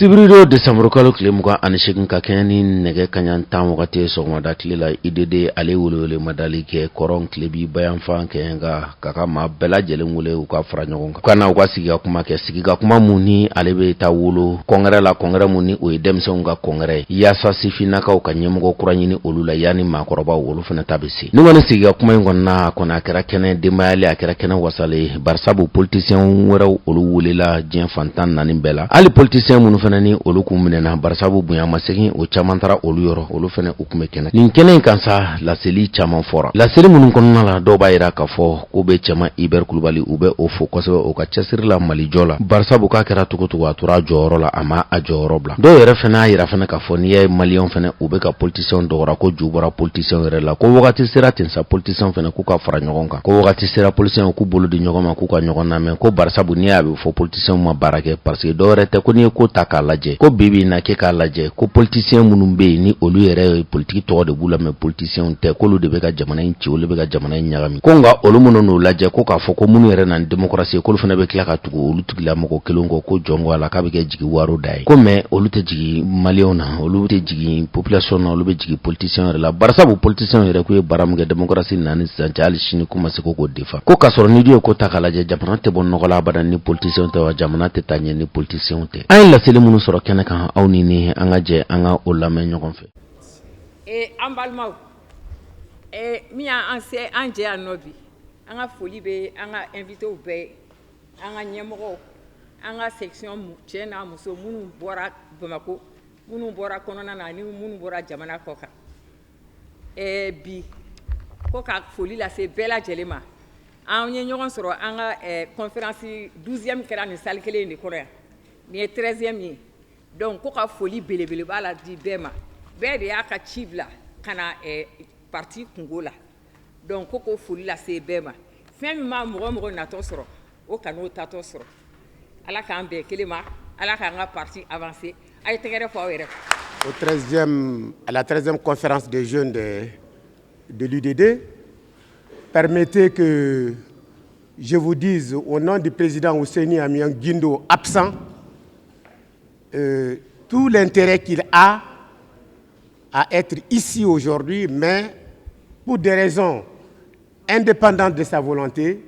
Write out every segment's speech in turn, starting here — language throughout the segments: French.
Sibirido Desambre kalo kile muka anishikin kakeni nege kanyan tam wakati sogmada kilila idede ale wulewele madali ke korong kilebi bayan fan kenga kaka ma bela jelen wule uka fara ɲɔgɔn kan kana uka sigiga kuma kɛ sigiga kuma muni ale be ta wolo kongre la kongre muni o ye denmisɛnw ka kongre yasa sifinakaw ka ɲɛmɔgɔ kura ɲini olu la yani maakɔrɔba wolo fana ta be se ni kɔni sigiga kuma in kɔnɔna kɔni a kɛra kɛnɛ denbayale a kɛra kɛnɛ wasale barisabu politisiyɛn wɛrɛw olu welela diɲɛ fantan naani bɛɛ la hali politisiyɛn minnu fana ni olu kun minɛna barisabu bonya masegin o caman tara olu yɔrɔ olu fana u kun bɛ kɛnɛ nin kɛnɛ in kan sa laseli caman fɔra laseli minnu kɔnɔna la dɔw b'a yira k'a fɔ ko bɛ cɛman Iber Kulubali u bɛ o fo kosɛbɛ o ka cɛsiri la Malijɔ la barisabu k'a kɛra cogo cogo a tora a jɔyɔrɔ la a ma a jɔyɔrɔ bila dɔw yɛrɛ fana y'a yira fana k'a fɔ n'i ye maliyɛnw fana u bɛ ka politisiyɛnw dɔgɔra ko ju bɔra politisiyɛnw yɛrɛ la ko wagati sera ten sa politisiyɛnw fana k'u ka fara ɲɔgɔn kan ko wagati sera politisiyɛnw k'u bolo di ɲɔgɔn ma k'u ka ɲɔgɔn lamɛn ko barisabu n'i y'a bɛ fɔ politisiyɛnw ma baara kɛ parce que dɔw yɛrɛ tɛ ko n'i ye ko ta k'a lajɛ ko bibi na kɛ k'a lajɛ ko politisiyɛn minnu bɛ yen ni olu yɛrɛ ye politiki tɔgɔ de b'u la mais politisiyɛnw tɛ k'olu de bɛ ka jamana in ci olu bɛ ka jamana in ɲagami ko nka olu minnu n'u lajɛ ko k'a fɔ ko minnu yɛrɛ na ni démocratie ye k'olu fana bɛ tila ka tugu olu tigilamɔgɔ kelen kɔ ko jɔn ko a la k'a bɛ kɛ jigi waro da ye ko mais olu tɛ jigi maliyɛnw na olu tɛ jigi population na olu bɛ jigi politisiyɛnw yɛrɛ la barisabu politisiyɛnw yɛrɛ k'u ye baara min kɛ démocratie nani sisan cɛ hali sini k'u ma se k'o defa ko k'a sɔrɔ ni du ye ko ta k'a lajɛ jamana tɛ bɔ nɔgɔ la abada ni politisiyɛnw tɛ wa jamana tɛ taa ɲɛ ni politisiyɛnw tɛ an ye laseli minnu sɔrɔ kɛnɛ kan aw ni an ka jɛ an ka o lamɛn ɲɔgɔn fɛ an balimaw min y'an se an jɛ yan nɔ bi an ka foli bɛ an ka invitew bɛɛ an ka ɲɛmɔgɔw an ka section cɛ n'a muso minnu bɔra Bamako minnu bɔra kɔnɔna na ani minnu bɔra jamana kɔ kan bi ko ka foli lase bɛɛ lajɛlen ma an ye ɲɔgɔn sɔrɔ an ka conférence 12e kɛra nin salle kelen de kɔnɔ yan nin ye 13e ye donc ko ka foli belebele b'a la di bɛɛ ma bɛɛ de y'a ka ci bila ka na parti kungo la donc ko foli lase bɛɛ ma fɛn min ma mɔgɔ mɔgɔ natɔ sɔrɔ o kan'o tatɔ sɔrɔ ala k'an bɛn kelen ma ala k'an ka parti avancer a ye tɛgɛrɛ fɔ aw yɛrɛ à la 13e conférence des jeunes de l'UDD, permettez que je vous dise au nom du président Ousseini Amian Guindo absent tout l'intérêt qu'il a à être ici aujourd'hui, mais pour des raisons indépendantes de sa volonté,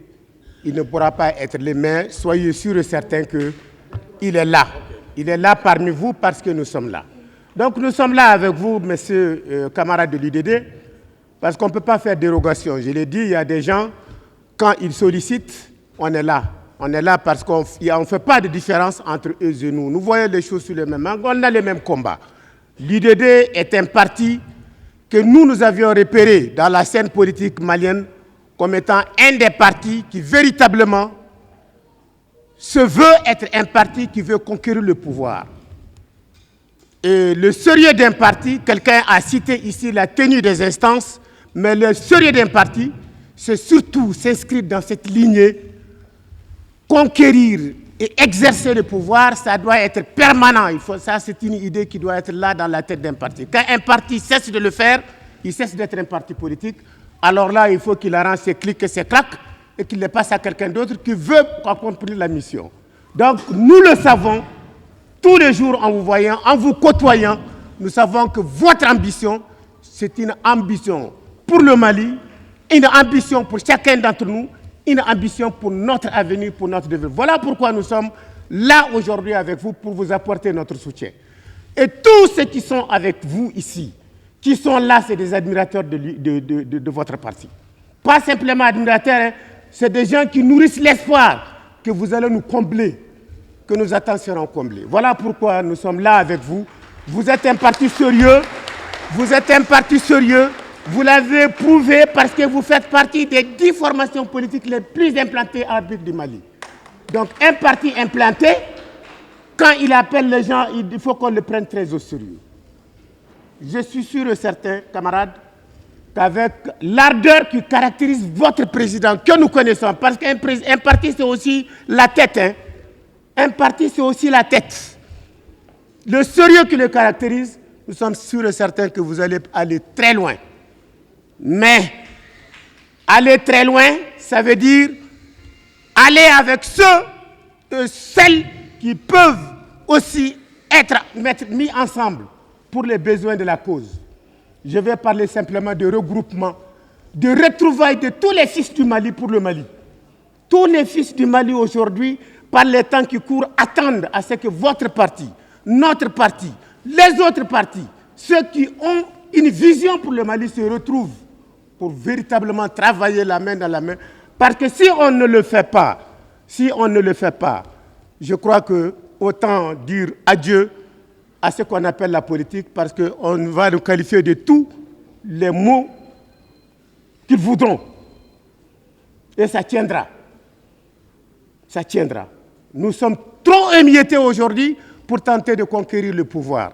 il ne pourra pas être là, mais soyez sûrs et certains qu'il est là. Il est là parmi vous parce que nous sommes là. Donc nous sommes là avec vous, messieurs camarades de l'UDD, parce qu'on ne peut pas faire dérogation. Je l'ai dit, il y a des gens, quand ils sollicitent, on est là. On est là parce qu'on ne fait pas de différence entre eux et nous. Nous voyons les choses sur le même angle, on a les mêmes combats. L'UDD est un parti que nous avions repéré dans la scène politique malienne comme étant un des partis qui véritablement se veut être un parti qui veut conquérir le pouvoir. Et le sérieux d'un parti, quelqu'un a cité ici la tenue des instances, mais le sérieux d'un parti, c'est surtout s'inscrire dans cette lignée, conquérir et exercer le pouvoir, ça doit être permanent. Ça, c'est une idée qui doit être là dans la tête d'un parti. Quand un parti cesse de le faire, il cesse d'être un parti politique. Alors là, il faut qu'il arrange ses clics et ses claques et qu'il les passe à quelqu'un d'autre qui veut accomplir la mission. Donc, nous le savons, tous les jours en vous voyant, en vous côtoyant, nous savons que votre ambition, c'est une ambition pour le Mali, une ambition pour chacun d'entre nous, une ambition pour notre avenir, pour notre devenir. Voilà pourquoi nous sommes là aujourd'hui avec vous pour vous apporter notre soutien. Et tous ceux qui sont avec vous ici, qui sont là, c'est des admirateurs de votre parti. Pas simplement admirateurs, hein, c'est des gens qui nourrissent l'espoir que vous allez nous combler, que nos attentes seront comblées. Voilà pourquoi nous sommes là avec vous. Vous êtes un parti sérieux, vous êtes un parti sérieux, vous l'avez prouvé parce que vous faites partie des 10 formations politiques les plus implantées en République du Mali. Donc un parti implanté, quand il appelle les gens, il faut qu'on le prenne très au sérieux. Je suis sûr et certain, camarades, qu'avec l'ardeur qui caractérise votre président, que nous connaissons, parce qu'un parti c'est aussi la tête, hein. Un parti c'est aussi la tête. Le sérieux qui le caractérise, nous sommes sûrs et certains que vous allez aller très loin. Mais aller très loin, ça veut dire aller avec ceux et celles qui peuvent aussi être mis ensemble pour les besoins de la cause. Je vais parler simplement de regroupement, de retrouvailles de tous les fils du Mali pour le Mali. Tous les fils du Mali aujourd'hui, par les temps qui courent, attendent à ce que votre parti, notre parti, les autres partis, ceux qui ont une vision pour le Mali se retrouvent pour véritablement travailler la main dans la main. Parce que si on ne le fait pas, je crois que autant dire adieu à ce qu'on appelle la politique, parce qu'on va nous qualifier de tous les mots qu'ils voudront. Et ça tiendra. Ça tiendra. Nous sommes trop émiettés aujourd'hui pour tenter de conquérir le pouvoir.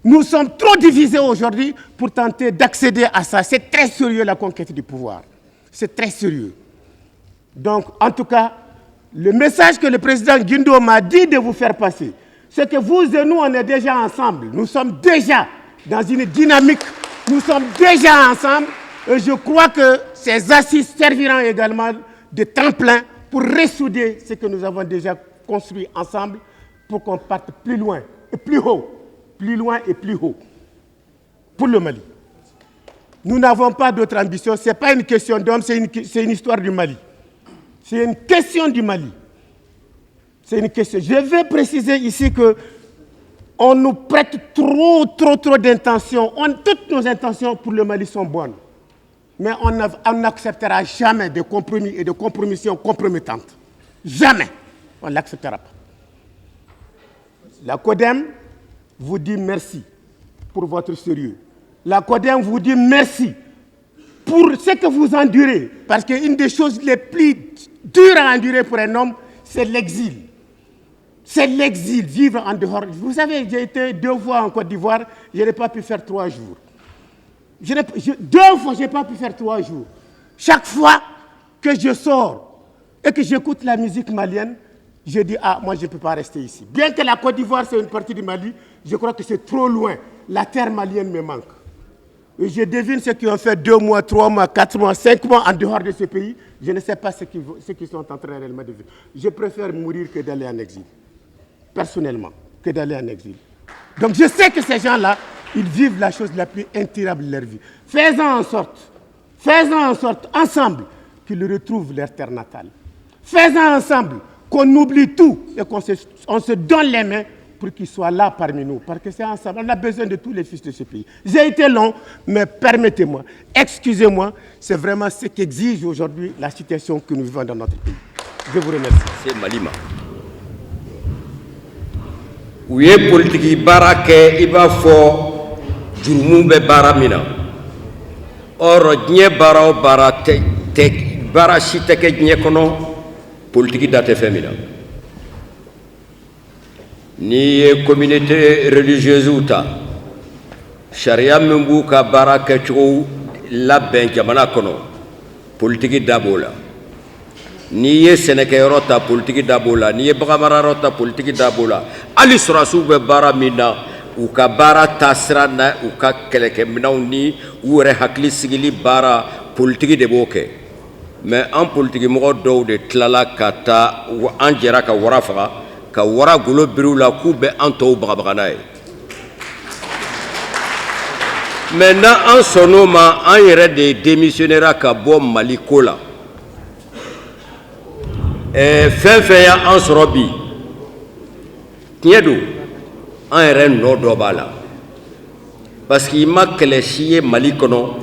Nous sommes trop divisés aujourd'hui pour tenter d'accéder à ça. C'est très sérieux la conquête du pouvoir. C'est très sérieux. Donc, en tout cas, le message que le président Guindo m'a dit de vous faire passer, c'est que vous et nous, on est déjà ensemble. Nous sommes déjà dans une dynamique. Nous sommes déjà ensemble. Et je crois que ces assises serviront également de tremplin pour ressouder ce que nous avons déjà construit ensemble pour qu'on parte plus loin et plus haut. Plus loin et plus haut. Pour le Mali. Nous n'avons pas d'autre ambition. Ce n'est pas une question d'homme, c'est une histoire du Mali. C'est une question du Mali. C'est une question. Je vais préciser ici qu'on nous prête trop d'intentions. Toutes nos intentions pour le Mali sont bonnes. Mais on n'acceptera jamais de compromis et de compromissions compromettantes. Jamais. On ne l'acceptera pas. La CODEM vous dit merci pour votre sérieux. La CODEM vous dit merci pour ce que vous endurez. Parce qu'une des choses les plus dures à endurer pour un homme, c'est l'exil. C'est l'exil, vivre en dehors. Vous savez, j'ai été 2 fois en Côte d'Ivoire, je n'ai pas pu faire 3 jours. 2 fois, je n'ai pas pu faire 3 jours. Chaque fois que je sors et que j'écoute la musique malienne, je dis, moi je ne peux pas rester ici. Bien que la Côte d'Ivoire, c'est une partie du Mali, je crois que c'est trop loin. La terre malienne me manque. Et je devine ceux qui ont fait 2 mois, 3 mois, 4 mois, 5 mois en dehors de ce pays. Je ne sais pas ce qu'ils sont en train réellement de vivre. Je préfère mourir que d'aller en exil. Personnellement, que d'aller en exil. Donc je sais que ces gens-là, ils vivent la chose la plus intirable de leur vie. Faisons en sorte, ensemble, qu'ils retrouvent leur terre natale. Faisons ensemble qu'on oublie tout et qu'on se donne les mains pour qu'ils soient là parmi nous. Parce que c'est ensemble. On a besoin de tous les fils de ce pays. J'ai été long, mais permettez-moi, excusez-moi, c'est vraiment ce qu'exige aujourd'hui la situation que nous vivons dans notre pays. Je vous remercie. C'est Malima. Où est politique barake iba fo jurumbe baramina. Or nye bara o bara te bara shiteke nye kono politique date féminin. Ni communauté religieuse ou ta charia membu ka barake chou la ben jamana kono politique dabola. Ni ye Sénégal rota politique dabola, ni ye Bagamara rota politique dabola. Ali surasu be bara mina u ka bara tasrana u ka keleke minawni u re hakli sigili bara politique de boke. Mais en politique mo do de tlala kata u anjera ka warafa ka wara gulo birula ku be anto bagabaganaye. Maintenant en sonoma en yere de démissionnera ka bo malikola. Fɛn ya an sɔrɔ bi tiɲɛ don an yɛrɛ nɔ dɔ b'a la parce que i ma kɛlɛ si ye Mali kɔnɔ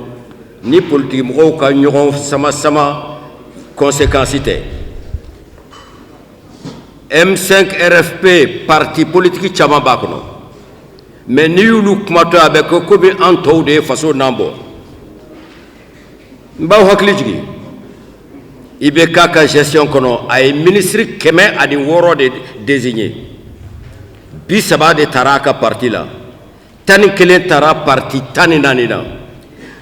ni politikimɔgɔw ka ɲɔgɔn sama conséquence tɛ M5 RFP parti politique caman b'a kɔnɔ mais n'i y'olu kumatɔ a bɛ kɛ komi an tɔw de ye faso nan bɔ n b'aw hakili jigin IBK ka gestion kono ay ministre keme adi woro de désigné bi saba de taraka parti la tani kelen tara parti tani nanina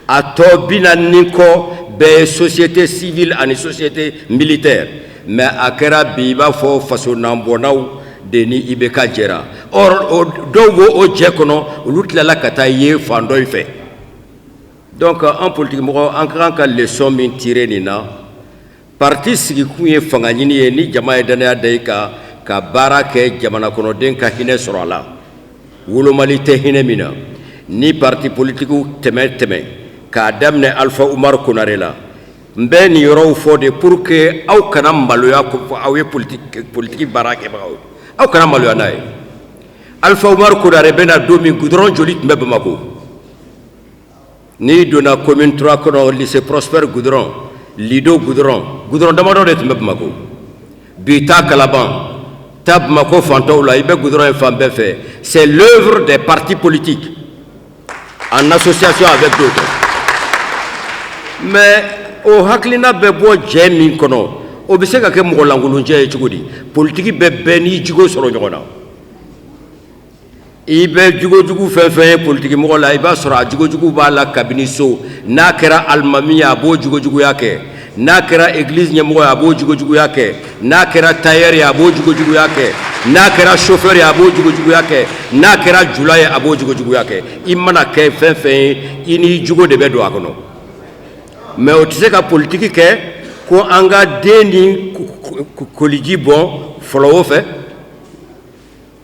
ato bina niko be société civile ani société militaire mais akera biba fo faso nambonaw de ni IBK jera or dogo o je kono lutla la kata ye fandoy fe donc en politique mo en grand ka leçon min tirer ni na parti sigi kun ye fanga ɲini ye ni jama ye danaya da i ka baara kɛ jamana kɔnɔden ka hinɛ sɔrɔ a la wolomali tɛ hinɛ min na ni parti politiques tɛmɛ k'a daminɛ Alpha Umar Konare la n bɛ nin yɔrɔw fɔ de pour que aw kana maloya ko fɔ aw ye politique baara kɛbagaw ye aw kana maloya n'a ye Alpha Umar Konare bɛna don min goudron joli tun bɛ Bamako n'i donna commune 3 kɔnɔ lycée Prosper goudron Lido goudron damadɔ de tun bɛ Bamako bi taa Kalaban taa Bamako fantaw la i bɛ goudron ye fan bɛɛ fɛ c'est l'œuvre des partis politiques en association avec d'autres mais o hakilina bɛ bɔ jɛ min kɔnɔ o bɛ se ka kɛ mɔgɔ lankolonjɛ ye cogo di politique bɛ bɛɛ n'i jogo sɔrɔ ɲɔgɔn na i bɛ jogojugu fɛn fɛn ye politique mɔgɔ la i b'a sɔrɔ a jogojugu b'a la kabini so n'a kɛra alimami ye a b'o jogojuguya kɛ n'a kɛra église ɲɛmɔgɔ ye a b'o jogojuguya kɛ n'a kɛra tailleur ye a b'o jogojuguya kɛ n'a kɛra chauffeur ye a b'o jogojuguya kɛ n'a kɛra jula ye a b'o jogojuguya kɛ i mana kɛ fɛn fɛn ye i n'i jogo de bɛ don a kɔnɔ mais o tɛ se ka politique kɛ ko an ka den ni koliji bɔn fɔlɔ o fɛ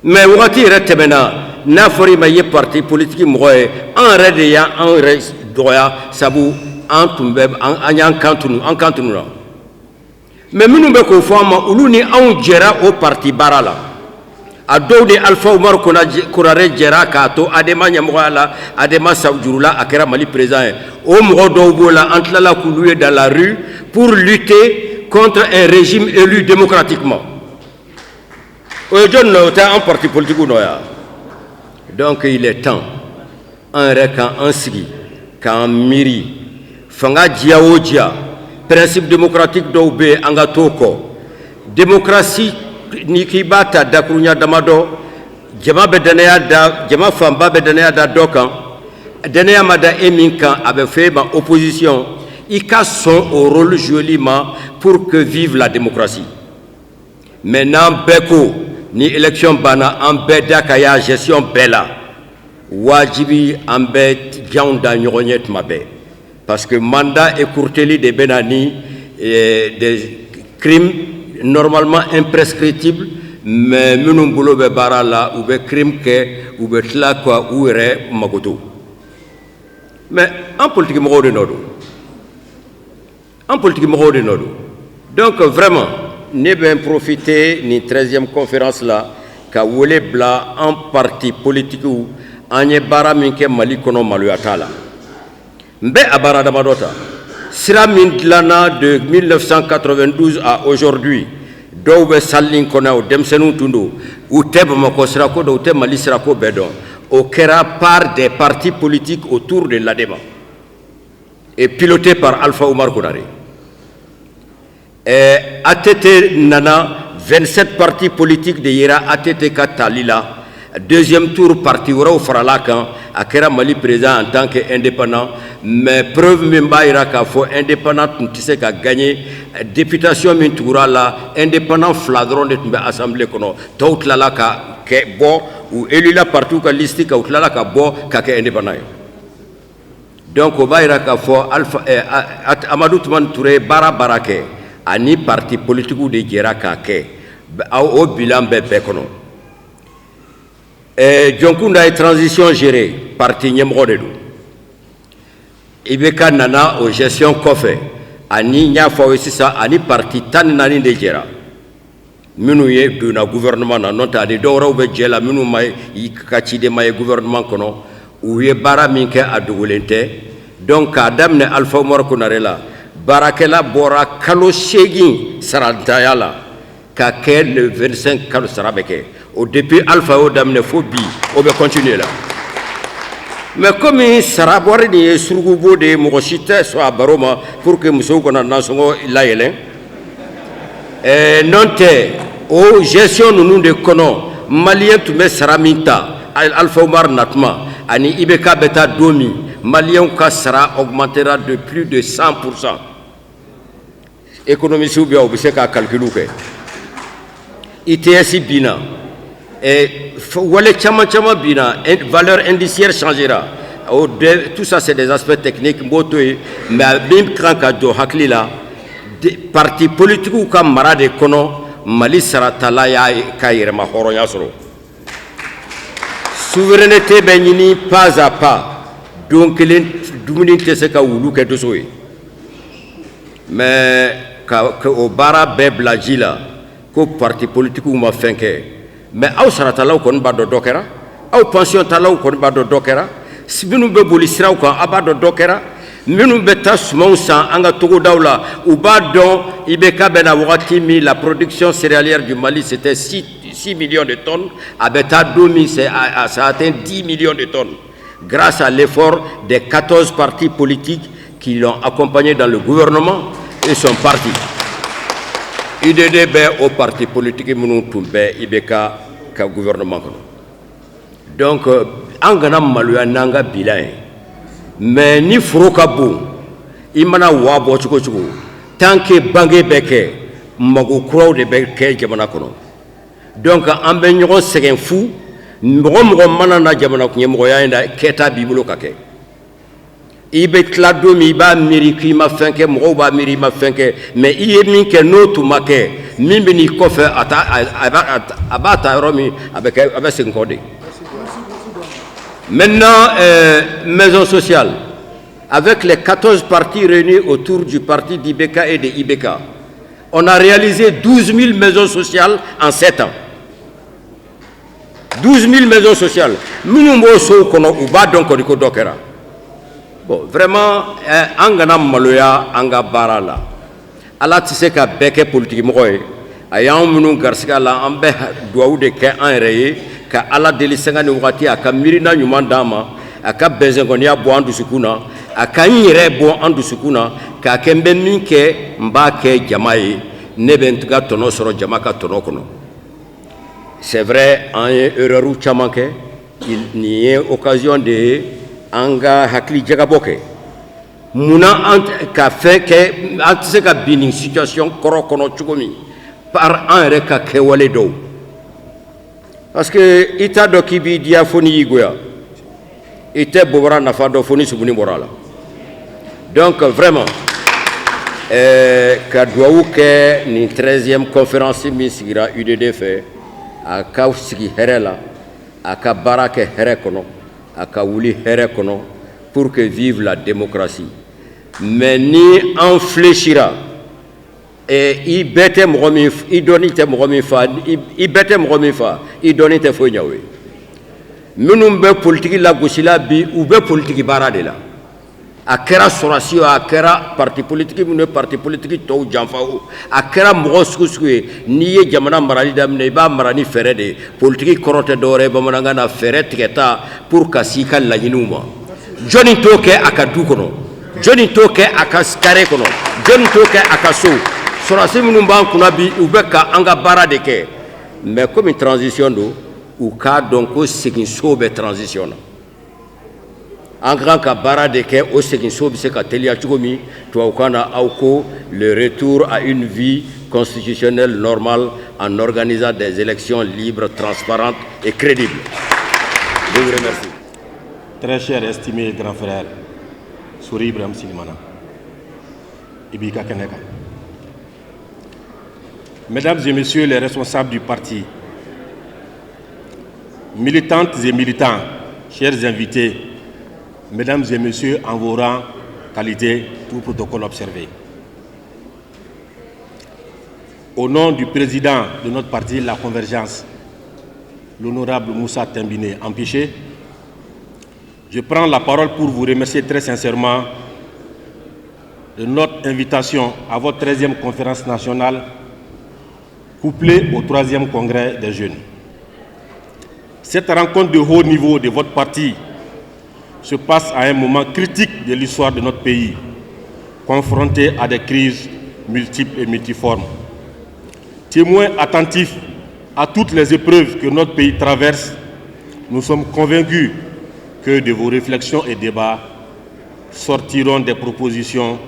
mais wagati yɛrɛ tɛmɛna n'a fɔra i ma i ye parti politique mɔgɔ ye an yɛrɛ de y'an yɛrɛ dɔgɔya sabu an y'an kan tunu na mais minnu bɛ k'o fɔ an ma olu ni anw jɛra o parti baara la a dɔw ni Alpha Umar Konare jɛra k'a to ADEMA ɲɛmɔgɔya la ADEMA jurula a kɛra Mali président ye o mɔgɔ dɔw b'o la an tilala k'olu ye dans la rue pour lutter contre un régime élu démocratiquement o ye jɔn nɔ o tɛ an parti politique nɔ ya donc il est temps an yɛrɛ k'an sigi k'an miiri fanga diya o diya principe démocratique dɔw bɛ yen an ka t'o kɔ démocratie ni k'i b'a ta dakuruɲa damadɔ jama fanba bɛ danaya da dɔ kan danaya ma da e min kan a bɛ fɔ e ma opposition i ka sɔn o rôle jouer ma pour que vive la démocratie mais n'an bɛɛ ko ni élection banna an bɛɛ da ka y'a gestion bɛɛ la wajibi an bɛ janw da ɲɔgɔn ye tuma bɛɛ parce que mandat écourteli de bɛ na ni des crimes normalement imprescriptibles mais minnu bolo bɛ baara la u bɛ crime kɛ u bɛ tila ka u yɛrɛ magoto mais an politique mɔgɔw de nɔ don donc vraiment ne bɛ profiter ni 13e conférence la ka wele bila an parti politiques an ye baara min kɛ Mali kɔnɔ maloya t'a la n bɛ a baara damadɔ ta sira min dilanna de 1992 à aujourd'hui dɔw bɛ salle in kɔnɔ o denmisɛnninw tun don u tɛ Bamakɔ sirako dɔn u tɛ Mali sirako bɛɛ dɔn o kɛra par des partis politiques autour de l'ADEMA et piloté par Alpha Umar Konare ATT nana 27 partis politiques de yera ATT ka tali la deuxième tour parti wɛrɛw farala kan a kɛra Mali président en tant que indépendant mais preuve min b'a yira k'a fɔ indépendant tun tɛ se ka gagner députation min tugura la indépendant fila dɔrɔn de tun bɛ assemblée kɔnɔ tɔw tilala ka bɔ u élula parti ka liste kan u tilala ka bɔ ka kɛ indépendant ye donc o b'a yira k'a fɔ Amadou Toumani Touré baara kɛ ani parti politiques de jɛra k'a kɛ o bilan bɛ bɛɛ kɔnɔ Dionkunda ye transition gérée parti ɲɛmɔgɔ de don IBK nana o gestion kɔfɛ ani n y'a fɔ aw ye sisan ani parti 14 de jɛra minnu ye donna gouvernement na n'o tɛ ani dɔw wɛrɛw bɛ jɛ la minnu ma ka ciden ma ye gouvernement kɔnɔ u ye baara min kɛ a dogolen tɛ donc k'a daminɛ Alpha Umar Konare la baarakɛla bɔra kalo 8 sarantanya la ka kɛ le 25 kalo sara bɛ kɛ o depuis Alpha y'o daminɛ fo bi o bɛ continuer la mais comme sara wari nin ye surukubo de ye mɔgɔ si tɛ sɔn a baro ma pour que musow kana nasɔngɔ layɛlɛn n'o tɛ o gestion ninnu de kɔnɔ maliyɛn tun bɛ sara min ta Alpha Umar natuma ani IBK bɛ taa don min maliyɛnw ka sara augmentera de plus de 100%. économistes bɛ u bɛ se ka calcul kɛ ITS bina wale caman bina valeur indiciaire changera tout ça c'est des aspects techniques moto mais min kan ka jɔ hakili la parti politiques ka mara de kɔnɔ Mali saratala y'a ka yɛrɛma hɔrɔnya sɔrɔ souveraineté bɛ ɲini pas à pas don kelen dumuni tɛ se ka wulu kɛ doso ye mais ka o baara bɛɛ bila ji la ko parti politiques ma fɛn kɛ mais aw saratalaw kɔni b'a dɔn dɔ kɛra aw pension talaw kɔni b'a dɔn dɔ kɛra minnu bɛ boli siraw kan a b'a dɔn dɔ kɛra minnu bɛ taa sumanw san an ka togodaw la u b'a dɔn IBK bɛna wagati min la production céréalière du Mali c'était 6 millions de tonnes a bɛ taa don min ça atteint 10 millions de tonnes grâce à l'effort des 14 partis politiques qui l'ont accompagné dans le gouvernement et son parti. IDD bɛ o parti politique minnu tun bɛ IBK ka gouvernement kɔnɔ donc an kana maloya n'an ka bilan ye mais ni foro ka bon i mana wa bɔ cogo cogo tant que bange bɛ kɛ mago kuraw de bɛ kɛ jamana kɔnɔ donc an bɛ ɲɔgɔn sɛgɛn fu mɔgɔ mɔgɔ mana na jamana ɲɛmɔgɔya in na kɛta b'i bolo ka kɛ i bɛ tila don min i b'a miiri k'i ma fɛn kɛ mɔgɔw b'a miiri i ma fɛn kɛ mais i ye min kɛ n'o tun ma kɛ min bɛ n'i kɔfɛ a b'a ta yɔrɔ min a bɛ segin kɔ de. Maintenant, maison sociale, avec les 14 partis réunis autour du parti d'IBK et de IBK, on a réalisé 12 000 maisons sociales en 7 ans. 12 000 maisons sociales. Bon, vraiment, angana maloya anga barala. Ala tise ka beke politique moye. Ayam munu garsiga la ambe duaou de ke enraye. Ka ala deli sanga ni wakati aka mirina nyuman dama aka benzengonia bo andu sukuna aka nyire bo andu sukuna ka kembe minke mbake jamaye nebe ntuka tono soro jamaka tono kono. C'est vrai en erreur chamanke il n'y a occasion de anga hakli jagaboke muna ka fait que antise ka bini situation koro kono chugomi par en reka ke wale do. Parce que ita do kibi diaphoni yigoya ite bobara nafa do foni subuni morala donc vraiment ka duawu ke ni 13e conférence mi sigira UDD fait aka sigi herela aka barake here kono aka wuli here kono pour que vive la démocratie mais ni en fléchira et i bete mogomi i doni te mogomi fa i bete mogomi fa i doni te fo nyawe minum be politique la gosila bi ou be politique barade la akera sorasio akera parti politique munu parti politique to janfao akera mogo sukusue ni ye jamana marali damne ba marani fere de politique korote dore ba mananga na fere tiketa pour kasika la yinuma joni toke akadu kono joni toke akaskare kono joni toke akaso sorasi minnu b'an kunna bi u bɛ ka an ka baara de kɛ mais comme transition do u k'a dɔn ko seginso bɛ transition na an ka kan ka baara de kɛ o seginso bɛ se ka teliya cogo min tubabukan na aw ko le retour à une vie constitutionnelle normale en organisant des élections libres, transparentes et crédibles. Je vous remercie. Très cher estimé grand frère Souri Ibrahim Silimana Ibika Keneka. Mesdames et messieurs les responsables du parti, militantes et militants, chers invités, mesdames et messieurs en vos rangs, qualité, tout protocole observé. Au nom du président de notre parti, la Convergence, l'honorable Moussa Tembine Ampiché, je prends la parole pour vous remercier très sincèrement de notre invitation à votre 13e conférence nationale couplée au 3e congrès des jeunes. Cette rencontre de haut niveau de votre parti se passe à un moment critique de l'histoire de notre pays, confronté à des crises multiples et multiformes. Témoins attentifs à toutes les épreuves que notre pays traverse, nous sommes convaincus que de vos réflexions et débats sortiront des propositions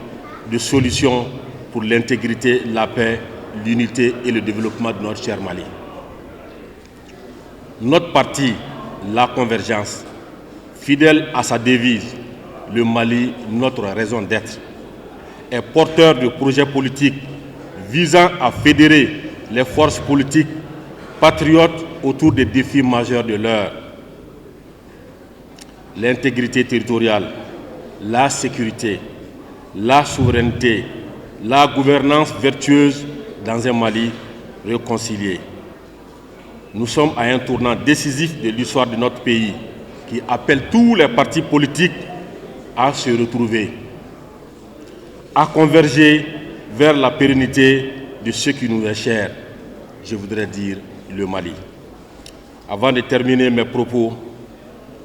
de solutions pour l'intégrité, la paix, l'unité et le développement de notre cher Mali. Notre parti, la Convergence, fidèle à sa devise « Le Mali, notre raison d'être », est porteur de projets politiques visant à fédérer les forces politiques patriotes autour des défis majeurs de l'heure. l'intégrité territoriale, la sécurité, la souveraineté, la gouvernance vertueuse dans un Mali réconcilié. Nous sommes à un tournant décisif de l'histoire de notre pays qui appelle tous les partis politiques à se retrouver, à converger vers la pérennité de ce qui nous est cher, je voudrais dire le Mali. Avant de terminer mes propos,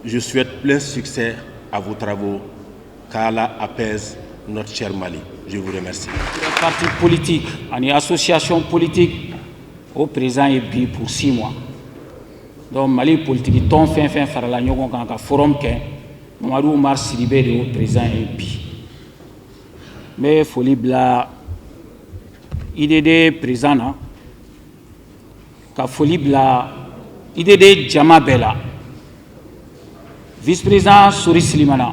je souhaite plein succès à vos travaux, qu'Allah apaise notre cher Mali. Je vous remercie. Les partis politiques, les associations politiques, au présent et bi pour 6 mois. Donc Mali politique, ton fin faire la nyogon quand forum qu'un Mamadou Oumar Sidibé de au présent et bi. Mais folie bla IDD présent na, ka folie bla IDD Jama Bella, vice-président Souri Slimana.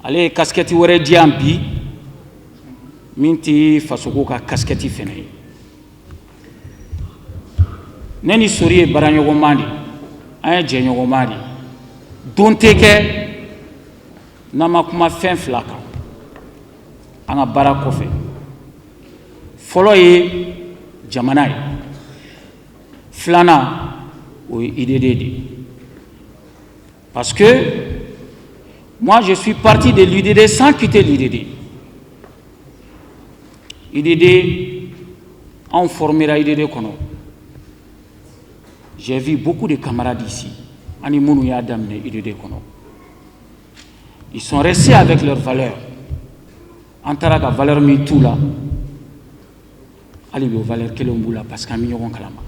Allez, casquette wore diambi, minti fasoko ka casquette fene. Neni Souri e baranyogomandi, aya jenyogomandi. Donteke, namakuma fin flaka. Anga barakofe. Folo ye jamana ye. Flana, ou IDD. Parce que moi, je suis parti de l'UDD sans quitter l'UDD. UDD, on formera UDD Kono. J'ai vu beaucoup de camarades ici. Ils sont restés avec leurs valeurs. En tant que valeur tout là, allez aux valeurs que l'on boula parce qu'à million kalama.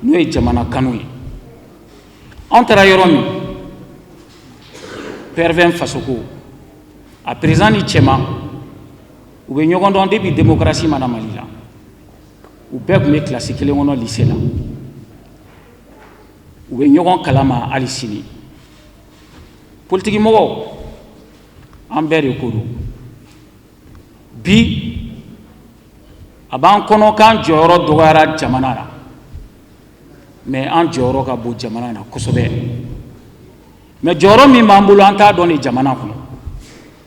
Nous et Jamana Kanoui. En travaillant, Pervin Fasoko, à présent, ni Tchema, ou bien nous avons depuis démocratie, madame Malila, ou bien nous classique les au lycée là, ou bien nous avons Kalama Alisini. Politique Mogo, Amber Yokodo, Bi, Aban Konokan, Joro Dogara Jamanara, mais en Joro Kabo Jamanana, Kosobe. Mais joro mi mambulo anta do ni jamana kuno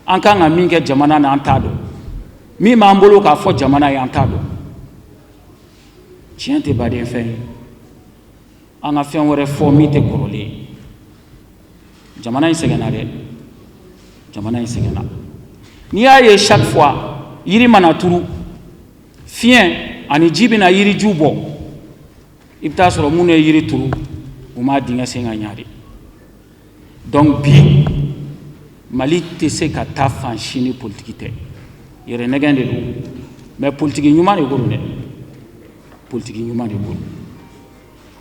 anka nga minge jamana na anta do mi mambulo ka fo jamana ya anta do tiente baden fe anga fe wore fo mi te korole jamana isegena de jamana isegena ni aye chaque fois yiri manaturu fien ani jibina yiri jubo ibta soro mune yiri turu uma dinga senga nyaade. Donc, bi Mali tese ka ta fanchini politique. Il y a de mais politique humaine est bonne. Politique humaine est bonne.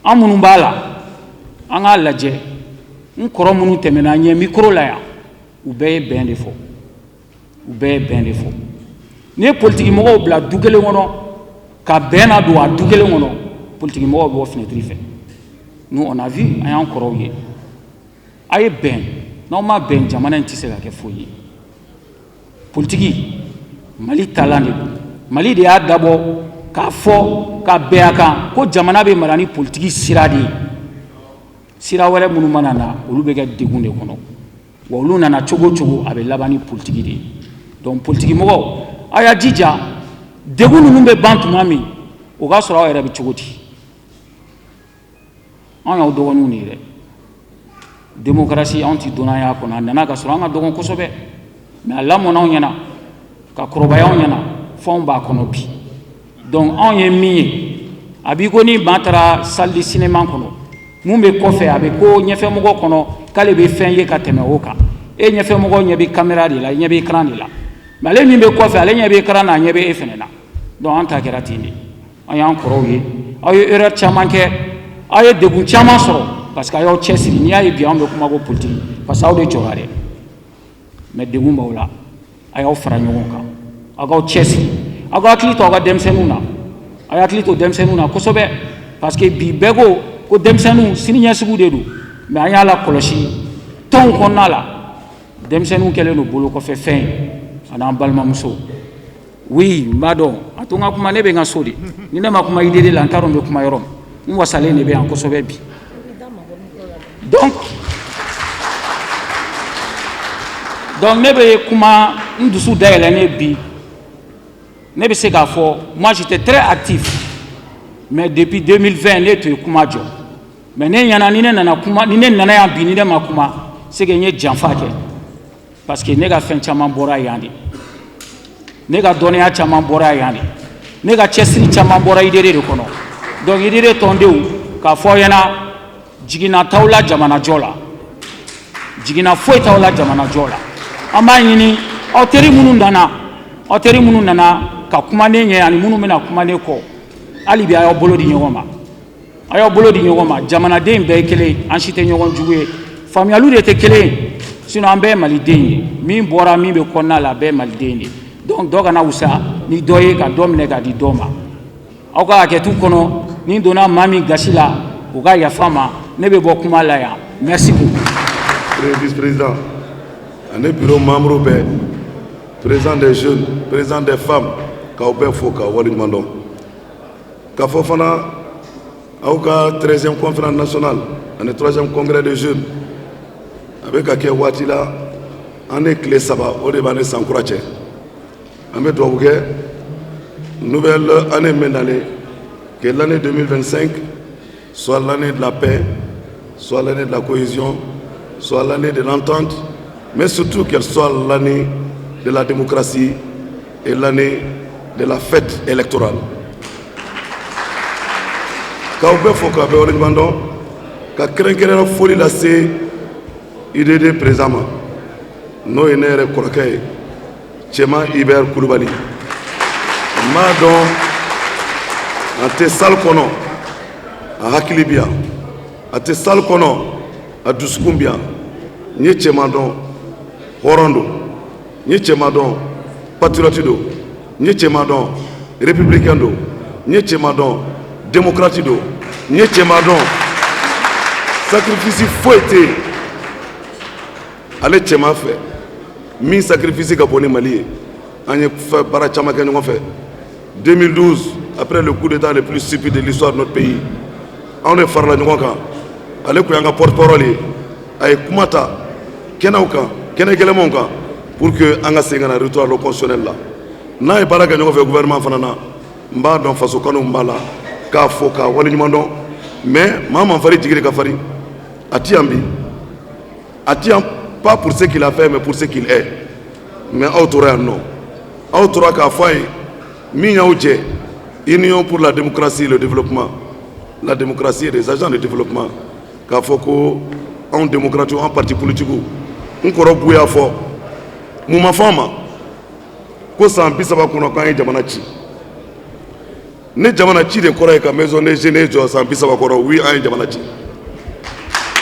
En Munumbala, en Aladje, on croit que nous temena un micro là, ou bien ben de faux. Ou bien ben de faux. Ne politique mo bla dugele wono, ka ben a doa dugele wono, politique mo bo fenêtre fait. Nous on a vu, on a encore eu. Aye ben, non ma ben jamana ntise ka ke foyi. Politique Mali talande. Mali de a d'abord ka fo ka beaka ko jamana be marani politique siradi. Sira wala munu manana olu be ga degunde kono. Wa olu nana chogo abe labani politique de. Donc politique mo aya jija degunu numbe bantu mami o ga sura wa be chogoti. On a do wonu ni re. Démocratie anti-donnaya qu'on a nana ka suranga dogon kosobe mais Allah mona onyana ka korobaya onyana fomba kono bi donc on ye mi abi ko ni batara salle de cinéma kono mumbe kofe abe ko nyefe mogo kono kale be fenye ka teme oka e nyefe mogo nyebe caméra de la nyebe écran de la mais le mimbe kofe ale nyebe écran na nyebe efenena donc anta keratini ayan koroye ayo erreur chamanke ayo degun chaman soro parce que ayo chesiri ni ayi bien on be kuma ko politique parce que aw de chorare mais degun bawla ayo fara nyogon ka agaw chesiri agaw klito aga demsenuna aya klito demsenuna ko sobe parce que bi bego ko demsenu sininya sugu dedu mais aya la koloshi ton konala demsenu kele no bolo ko fe fin ana balma muso oui mbado atunga kuma nebe nga sodi ni na makuma idede la ntaro be kuma yorom mu wasale nebe an ko sobe bi. Donc, Donc ne be kuma ndusu dayɛlɛ ne bi ne be se k'a fɔ moi j'étais très actif mais depuis 2020 ne tun ye kuma jɔ mais ne ɲana ni ne nana kuma ni ne nana yan bi ni ne ma kuma c'est que n ye janfa kɛ parce que ne ka fɛn caman bɔra yan de ne ka dɔnniya caman bɔra yan de ne ka cɛsiri caman bɔra IDD de kɔnɔ donc IDD tɔndenw k'a fɔ aw ɲɛna jiginna t'aw la jamanajɔ la jiginna foyi t'aw la jamanajɔ la an b'a ɲini aw teri minnu nana ka kuma ne ɲɛ ani minnu bɛna kuma ne kɔ hali bi a y'aw bolo di ɲɔgɔn ma a y'aw bolo di ɲɔgɔn ma jamanaden bɛɛ ye kelen an si tɛ ɲɔgɔn jugu ye faamuyaliw de tɛ kelen ye sinon an bɛɛ ye maliden ye min bɔra min bɛ kɔnɔna la a bɛɛ ye maliden ye donc dɔ kana wusa ni dɔ ye ka dɔ minɛ k'a di dɔ ma aw ka hakɛtu kɔnɔ ni donna maa min gasi la u ka yafa ma ne bɛ bɔ kuma la yan merci beaucoup. Vice-président ani bureau membre bɛɛ président des jeunes président des femmes k'aw bɛɛ fo k'aw waleɲuman dɔn k'a fɔ fana aw ka 13e conférence nationale ani 3e congrès des jeunes a bɛ ka kɛ waati la an ye tile 3 o de b'an ni san kura cɛ an bɛ dugawu kɛ nouvelle année min nalen que l'année 2025 soit l'année de la paix, soit l'année de la cohésion, soit l'année de l'entente, mais surtout qu'elle soit l'année de la démocratie et l'année de la fête électorale. Kaoube Foka Beorimando, ka krenkere foli la se IDD présentement. No enere korakaye, Chema Iber Koulibaly. Madon ante sal kono a hakili bi yan a tɛ sali kɔnɔ a dusukun bi yan n ye cɛman dɔn hɔrɔn don n ye cɛman dɔn patriote don n ye cɛman dɔn républicain don n ye cɛman dɔn démocrate don n ye cɛman dɔn sacrifice foyi tɛ yen ale cɛman fɛ min sacrifice ka bon ni Mali ye an ye baara caman kɛ ɲɔgɔn fɛ 2012 après le coup d'état le plus stupide de l'histoire de notre pays on est farla ɲɔgɔn kan ale ko yanga porte-parole ye a ye kuma ta kɛnɛw kan kɛnɛ gɛlɛmanw kan pour que an ka segin ka na retour à l'ordre constitutionnel la n'a ye baara kɛ ɲɔgɔn fɛ gouvernement fana na n b'a dɔn faso kanu b'a la k'a fɔ k'a waleɲuman dɔn mais maa man fari jigi de ka farin a ti yan bi a ti yan pas pour ce qu'il a fait mais pour ce qu'il est mais aw tora yan nɔ aw tora k'a fɔ a ye min y'aw jɛ Union pour la démocratie et le développement, la démocratie et les agents de développement, k'a fɔ ko anw démocrate anw parti politique n kɔrɔ buya fɔ mun ma fɔ an ma ko san 30 kɔnɔ k'an ye jamana ci ne jamana ci de kɔrɔ ye ka maison des jeunes jɔ san 30 kɔrɔ oui an ye jamana ci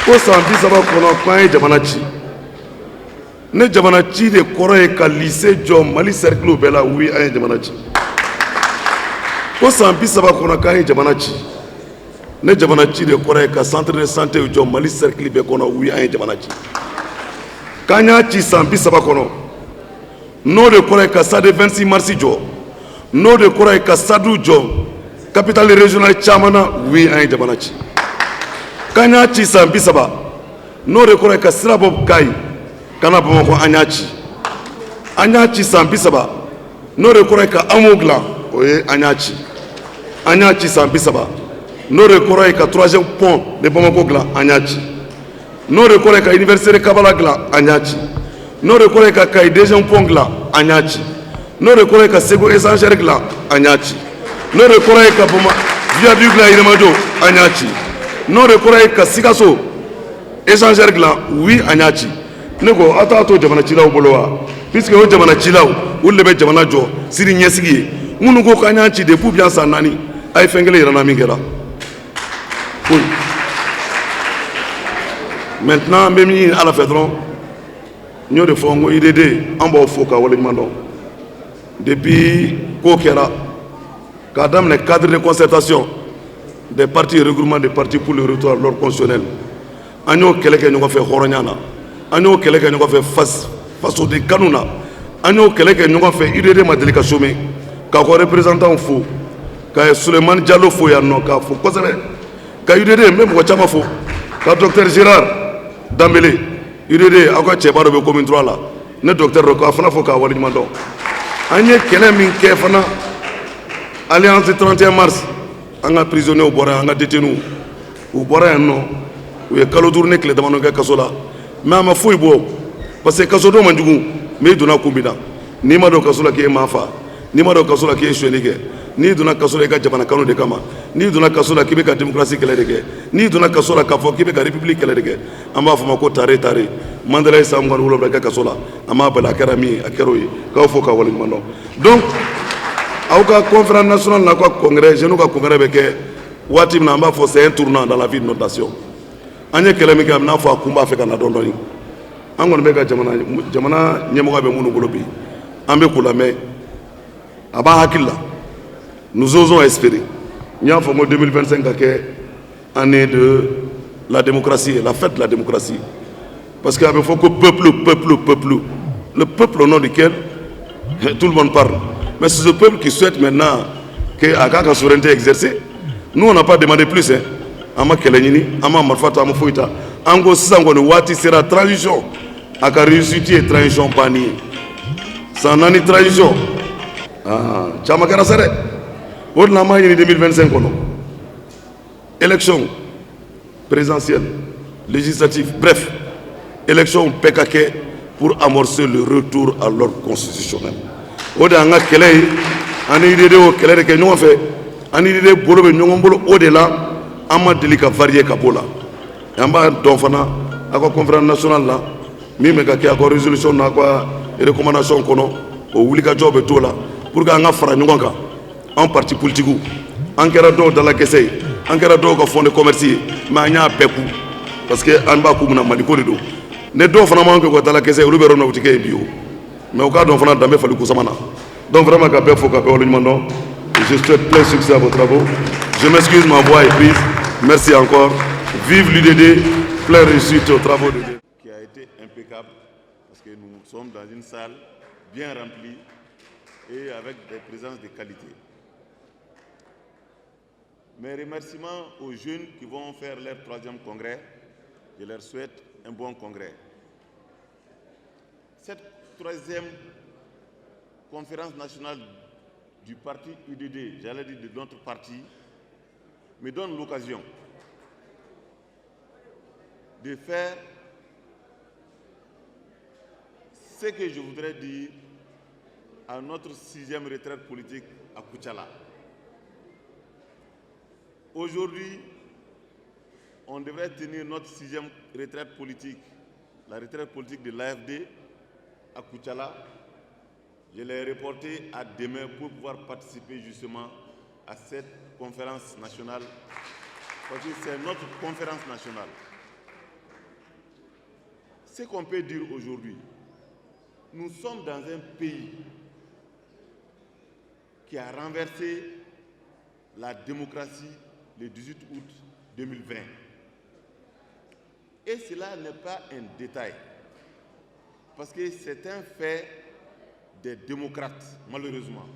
ko san 30 kɔnɔ k'an ye jamana ci ne jamana ci de kɔrɔ ye ka lycée jɔ Mali cercle bɛɛ la oui an ye jamana ci ko san 30 kɔnɔ k'an ye jamana ci ne jamana ci de kɔrɔ ye ka centre de santé jɔ Mali cercle bɛɛ kɔnɔ oui an ye jamana ci k'an y'a ci san 30 kɔnɔ n'o de kɔrɔ ye ka stade 26 mars jɔ n'o de kɔrɔ ye ka stade jɔ capitale régionale caman na oui an ye jamana ci k'an y'a ci san 30 n'o de kɔrɔ ye ka sira bɔ Kayi ka na Bamakɔ an y'a ci an y'a ci san 30 n'o de kɔrɔ ye ka hameau dilan o ye an y'a ci an y'a ci san 30 n'o de kɔrɔ ye ka 3e pont de Bamako dilan an y'a ci n'o de kɔrɔ ye ka université de Kabala dilan an y'a ci n'o de kɔrɔ ye ka Kayi 2e pont dilan an y'a ci n'o de kɔrɔ ye ka Segu échangeur dilan an y'a ci n'o de kɔrɔ ye ka viaduc dilan Yirimajɔ an y'a ci n'o de kɔrɔ ye ka Sikaso échangeur dilan oui an y'a ci ne ko aw t'a to jamana cilaw bolo wa puisque o jamana cilaw olu de bɛ jamana jɔ siri ɲɛsigi ye minnu ko k'an y'an ci depuis bien san 4 a ye fɛn kelen yira n na min kɛra foyi maintenant n bɛ min ɲini ala fɛ dɔrɔn n y'o de fɔ n ko IDD an b'aw fo k'a waleɲuman dɔn depuis k'o kɛra k'a daminɛ cadre de concertation des partis et regroupement des partis pour le retour à l'ordre constitutionnel an y'o kɛlɛ kɛ ɲɔgɔn fɛ hɔrɔnya na an y'o kɛlɛ kɛ ɲɔgɔn fɛ fasoden kanu na an y'o kɛlɛ kɛ ɲɔgɔn fɛ IDD ma deli ka chômer k'a ko représentant fo ka Sulemani Diallo fo yan nɔ k'a fo kosɛbɛ ka UDD n bɛ mɔgɔ caman fo ka docteur Gérard Dambélé UDD aw ka cɛba dɔ bɛ commune 3 la ne docteur Roko a fana fo k'a waleɲuman dɔn an ye kɛlɛ min kɛ fana alliance 31 mars an ka prisonniers bɔra yan an ka détenus u bɔra yan nɔ u ye kalo 5 ni tile damadɔ kɛ kaso la mais a ma foyi bɔ parce que kasodon man jugu mais i donna kun min na n'i ma don kaso la k'e m'a fa n'i ma don kaso la k'e ye suɲɛli kɛ n'i donna kaso la i ka jamana kanu de kama n'i donna kaso la k'i bɛ ka démocratie kɛlɛ de kɛ n'i donna kaso la k'a fɔ k'i bɛ ka république kɛlɛ de kɛ an b'a fɔ ma ko tare tare Mandela ye san 27 kɛ kaso la a m'a bali a kɛra min ye a kɛra o ye k'aw fo k'a waleɲuman dɔn donc aw ka conférence nationale n'a ka congrès jeunes ka congrès bɛ kɛ waati min na an b'a fɔ c'est un tournant dans la vie de notre nation an ye kɛlɛ min kɛ a bɛ n'a fɔ a kun b'a fɛ ka na dɔɔnin dɔɔnin an kɔni bɛ ka jamana ɲɛmɔgɔ bɛ minnu bolo bi an bɛ k'u lamɛn a b'a hakili la nous osons espérer n y'a fɔ n ko 2025 ka kɛ année de la démocratie la fête de la démocratie parce que a bɛ fɔ ko peuple le peuple au nom duquel tout le monde parle mais c'est ce peuple qui souhaite maintenant que a k'a ka souveraineté exercée nous on n'a pas demandé plus hein an ma kɛlɛ ɲini an ma marifa ta an ma foyi ta an ko sisan kɔni waati sera transition a ka réussite ye transition banni ye san 4 transition caman kɛra sa dɛ o de la an b'a ɲini 2025 kɔnɔ élection présidentielle législative bref élection bɛɛ ka kɛ pour amorcer le retour à l'ordre constitutionnel o de y'an ka kɛlɛ ye an ni IDD o kɛlɛ de kɛ ɲɔgɔn fɛ an ni IDD bolo bɛ ɲɔgɔn bolo o de la an ma deli ka varier ka bɔ o la an b'a dɔn fana aw ka conférence nationale la min bɛ ka kɛ aw ka résolution n'a ka recommandation kɔnɔ o wulikajɔ bɛ t'o la pour que an ka fara ɲɔgɔn kan an parti politique an kɛra dɔw dalakɛsɛ ye an kɛra dɔw ka fond de commerce ye mais an y'a bɛɛ kun parce que an b'a kun min na Mali ko de don ne dɔw fana m'an kɛ ka dalakɛsɛ ye olu bɛ yɔrɔ min na u tɛ kɛ yen bi o mais u k'a dɔn fana danbe fali kusama na donc vraiment ka bɛɛ fo ka bɛɛ waleɲuman dɔn je souhaite plein succès à vos travaux je m'excuse ma voix est prise merci encore vive l'UDD plein réussite aux travaux de l'UDD qui a été impeccable parce que nous sommes dans une salle bien remplie et avec des présences de qualité. Mes remerciements aux jeunes qui vont faire leur 3e congrès, je leur souhaite un bon congrès. Cette 3e conférence nationale du parti UDD, j'allais dire de notre parti, me donne l'occasion de faire ce que je voudrais dire à notre 6e retraite politique à Koutiala. Aujourd'hui, on devrait tenir notre 6e retraite politique, la retraite politique de l'AFD à Koutiala. Je l'ai reporté à demain pour pouvoir participer justement à cette conférence nationale, parce que c'est notre conférence nationale. Ce qu'on peut dire aujourd'hui, nous sommes dans un pays qui a renversé la démocratie le 18 août 2020. Et cela n'est pas un détail, parce que c'est un fait des démocrates, malheureusement,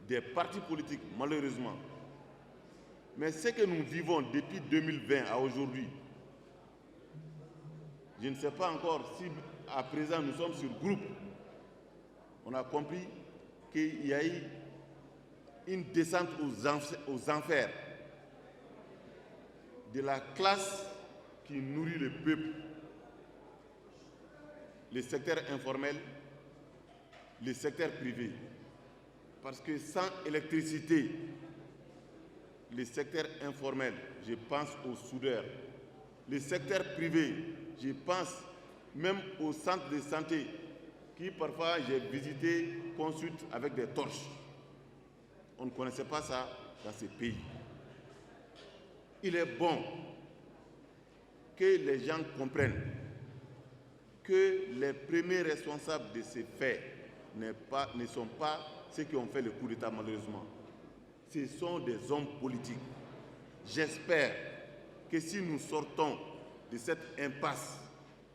des partis politiques, malheureusement. Mais ce que nous vivons depuis 2020 à aujourd'hui, je ne sais pas encore si à présent nous sommes sur groupe. On a compris qu'il y a eu une descente aux enfers de la classe qui nourrit le peuple, le secteur informel, le secteur privé. Parce que sans électricité, le secteur informel, je pense aux soudeurs, le secteur privé, je pense même aux centres de santé qui parfois j'ai visité, consultent avec des torches. On ne connaissait pas ça dans ces pays. Il est bon que les gens comprennent que les premiers responsables de ces faits ne sont pas ceux qui ont fait le coup d'État malheureusement. Ce sont des hommes politiques. J'espère que si nous sortons de cette impasse,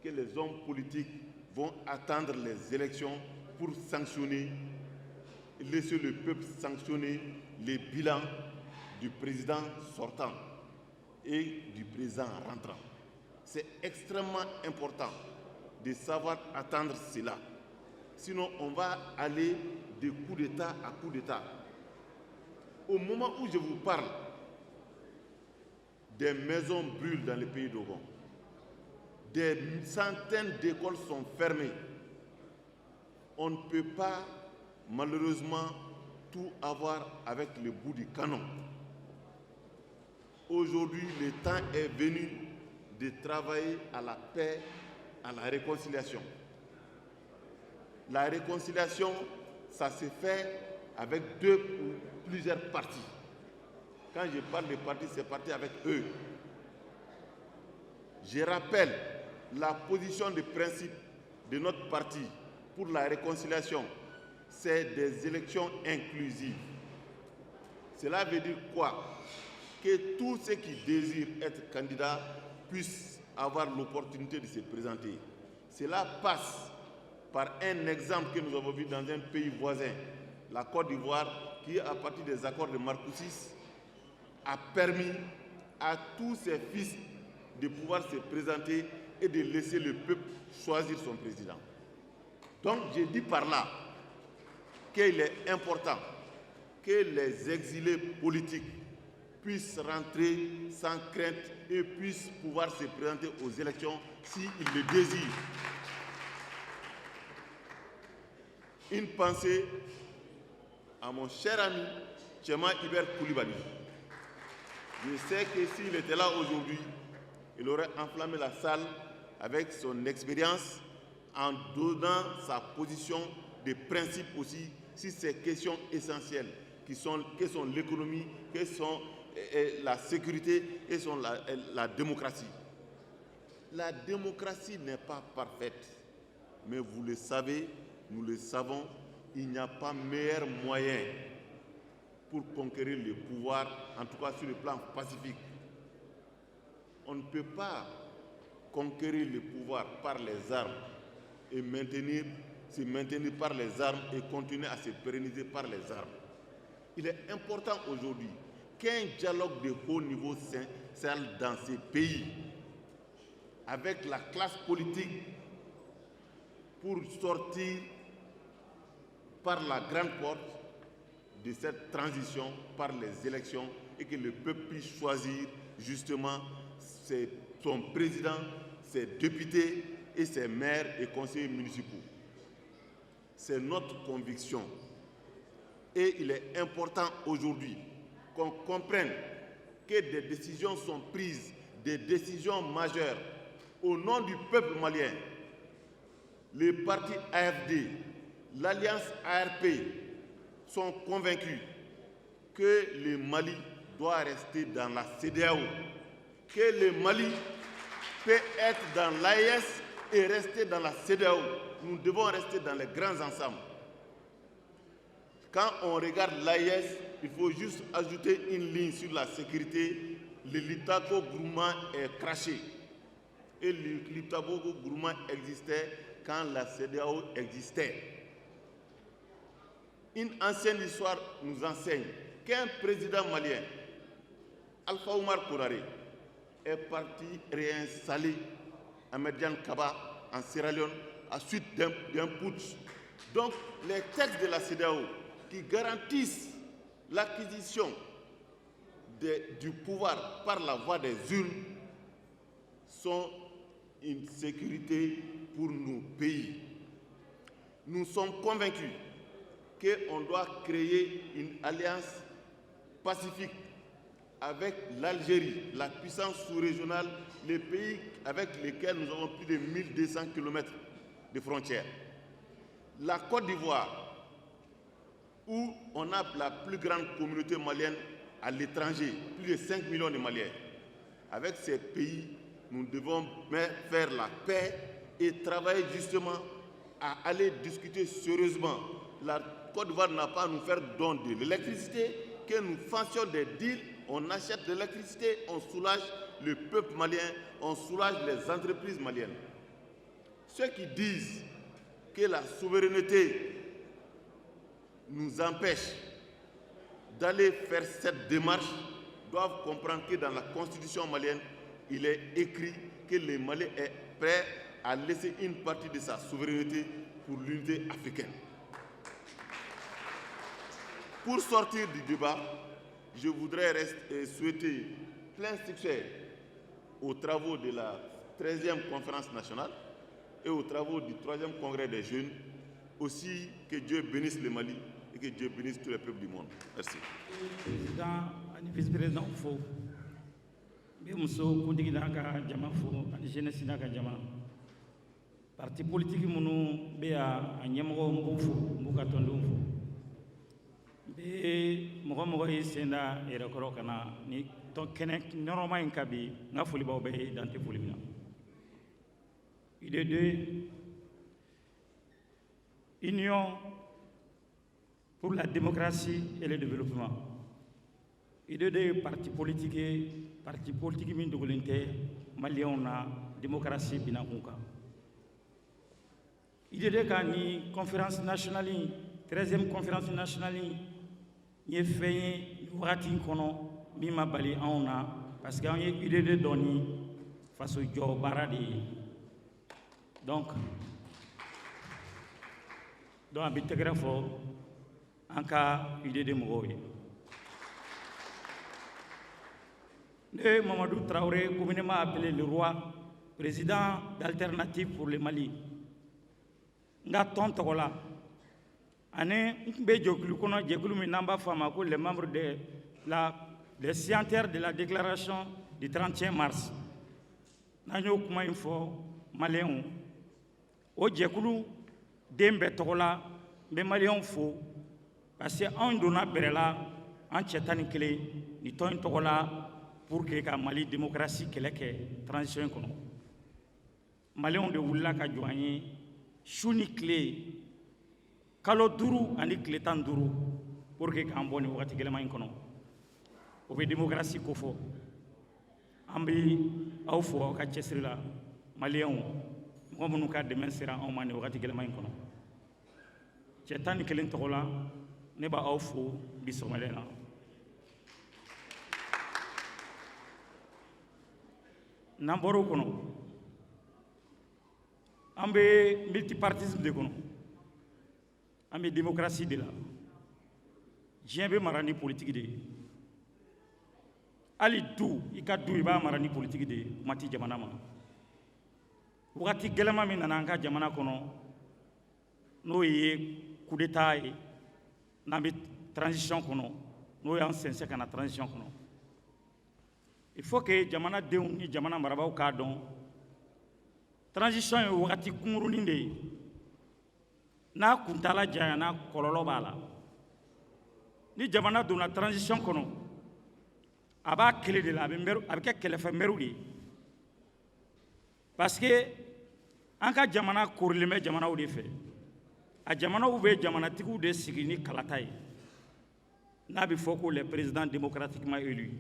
que les hommes politiques vont attendre les élections pour sanctionner, laisser le peuple sanctionner les bilans du président sortant et du président rentrant. C'est extrêmement important de savoir attendre cela. Sinon, on va aller de coup d'État à coup d'État. Au moment où je vous parle, des maisons brûlent dans le pays d'Ogon. Des centaines d'écoles sont fermées. On ne peut pas, malheureusement, tout avoir avec le bout du canon. Aujourd'hui, le temps est venu de travailler à la paix, à la réconciliation. La réconciliation, ça se fait avec deux ou plusieurs partis. Quand je parle de partis, c'est parti avec eux. Je rappelle la position de principe de notre parti pour la réconciliation, c'est des élections inclusives. Cela veut dire quoi? Que tous ceux qui désirent être candidats puissent avoir l'opportunité de se présenter. Cela passe par un exemple que nous avons vu dans un pays voisin, la Côte d'Ivoire, qui, à partir des accords de Marcoussis, a permis à tous ses fils de pouvoir se présenter et de laisser le peuple choisir son président. Donc, je dis par là qu'il est important que les exilés politiques puissent rentrer sans crainte et puissent pouvoir se présenter aux élections s'ils le désirent. Une pensée à mon cher ami Tchema Iber Koulibaly. Je sais que s'il était là aujourd'hui, il aurait enflammé la salle avec son expérience en donnant sa position de principe aussi sur ces questions essentielles que sont l'économie, que sont la sécurité et sont la démocratie. La démocratie n'est pas parfaite, mais vous le savez, nous le savons, il n'y a pas meilleur moyen pour conquérir le pouvoir, en tout cas sur le plan pacifique. On ne peut pas conquérir le pouvoir par les armes et se maintenir par les armes et continuer à se pérenniser par les armes. Il est important aujourd'hui qu'un dialogue de haut niveau s'installe dans ces pays avec la classe politique pour sortir par la grande porte de cette transition par les élections et que le peuple puisse choisir justement son président, ses députés et ses maires et conseillers municipaux. C'est notre conviction. Et il est important aujourd'hui qu'on comprenne que des décisions sont prises, des décisions majeures au nom du peuple malien. Les partis AFD, l'Alliance ARP sont convaincus que le Mali doit rester dans la CEDEAO, que le Mali peut être dans l'AES et rester dans la CEDEAO. Nous devons rester dans les grands ensembles. Quand on regarde l'AES, il faut juste ajouter une ligne sur la sécurité. Le Liptako Gourmand est craché. Et le Liptako Gourmand existait quand la CEDEAO existait. Une ancienne histoire nous enseigne qu'un président malien, Alpha Oumar Kouraré, est parti réinstaller Ahmed Kaba en Sierra Leone à suite d'un putsch. Donc, les textes de la CEDEAO qui garantissent l'acquisition du pouvoir par la voie des urnes sont une sécurité pour nos pays. Nous sommes convaincus qu'on doit créer une alliance pacifique avec l'Algérie, la puissance sous-régionale, les pays avec lesquels nous avons plus de 1200 km de frontières. La Côte d'Ivoire, où on a la plus grande communauté malienne à l'étranger, plus de 5 millions de Maliens. Avec ces pays, nous devons faire la paix et travailler justement à aller discuter sérieusement. La Côte d'Ivoire n'a pas à nous faire don de l'électricité, que nous fassions des deals, on achète de l'électricité, on soulage le peuple malien, on soulage les entreprises maliennes. Ceux qui disent que la souveraineté nous empêche d'aller faire cette démarche doivent comprendre que dans la constitution malienne, il est écrit que le Mali est prêt a laissé une partie de sa souveraineté pour l'unité africaine. Pour sortir du débat, je voudrais souhaiter plein succès aux travaux de la 13e conférence nationale et aux travaux du 3e congrès des jeunes. Aussi, que Dieu bénisse le Mali et que Dieu bénisse tous les peuples du monde. Merci. Président et vice-président Fo, Bémousso, Koudigidaka, Djama Fo, et jeunesse Naka Djama. Parti politique Mounou, Béa, Anyamro Mboufo, Moukatondou. Bé, Mohamoui Senda et Rokorokana, ni ton Kenek, normalement un cabi, n'a folie Baobé dans tes folies. Il est deux. Union pour la démocratie et le développement. Il y a des partis politiques qui Maliens na démocratie binakunka. Il y a des conférence nationale, 13e conférence nationale, il y a fait une kono bima bali auna parce qu'il y a eu des données face au Joe Baradi. Donc un télégraphe en cas idée de mourir. Le Mamadou Traoré, communément appelé le roi, président d'Alternative pour le Mali. Nga tonto kola. Ane mbe joklu kono jeklu mi namba fama ko les membres les signataires de la déclaration du 31 mars. Nanyo kuma info Maléon. O jeklu Dembe Togola, mais Maliens faux, parce qu'on donne Berela, en Tchétani Kele, ni ton Togola, pour que la Mali démocratie qu'elle transition. Maliens de Oula Kadjouani, Chouni Clé, Kalo Duru, Anik Letan Duru, pour que Kamboni ou Ratigeleman Kono. Au démocratie Kofo, Ambi, Aufo, Kachesrila, Maliens. Nous avons demain sera en mani au Ratigeleman Kono. Tchétani Kelen Togola, Neba Aufo, Bissomalena. Namboro Kono. Ambe multipartisme de Kono. Ambe démocratie de là. J'aime marani politique de. Ali dou, ikadou iba marani politique de Mati Jamanama. Wakati gelama min nana anka jamana kono no ye coup d'état ye nambi transition kono no yan sense kana transition kono il faut que jamana denw ni jamana marabaw ka don transition ye wakati kungurunin de ye n'a kuntala janya na kololo bala ni jamana donna transition kono aba kele de la abe ke kele fa meru de parce que en ka jamana korileme jamana o de fe a jamana ou be jamana tikou de sigini kalata ye n'a bi fo ko les présidents démocratiquement élus